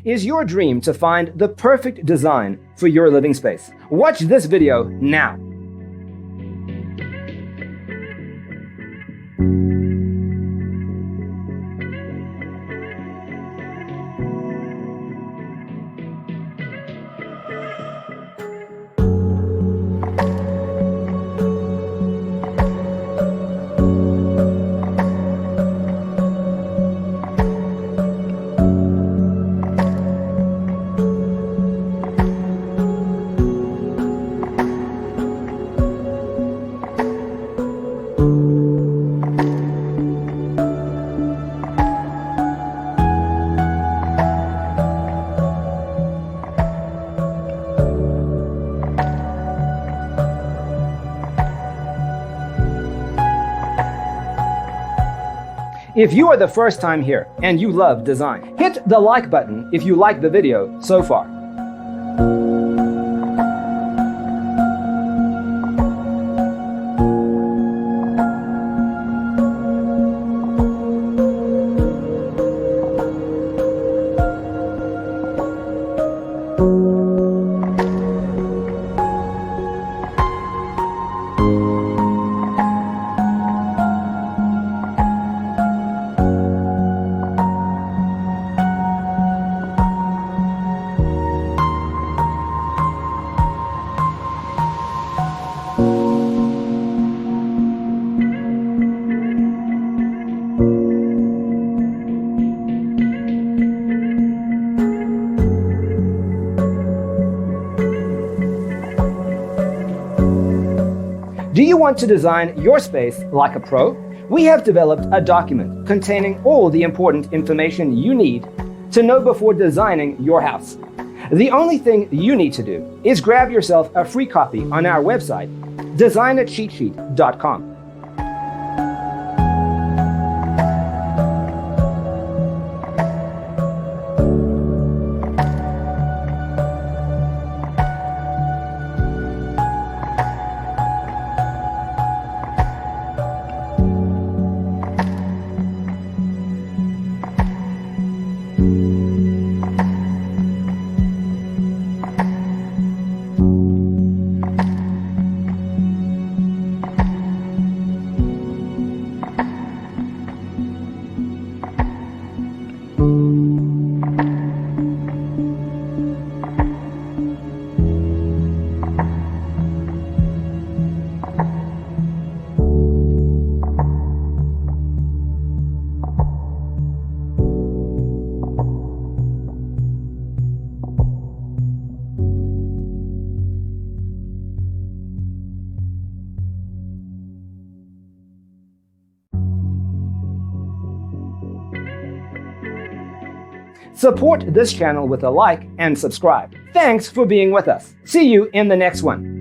Is your dream to find the perfect design for your living space? Watch this video now. If you are the first time here and you love design, hit the like button if you like the video so far. Do you want to design your space like a pro? We have developed a document containing all the important information you need to know before designing your house. The only thing you need to do is grab yourself a free copy on our website, designacheatsheet.com. Support this channel with a like and subscribe. Thanks for being with us. See you in the next one.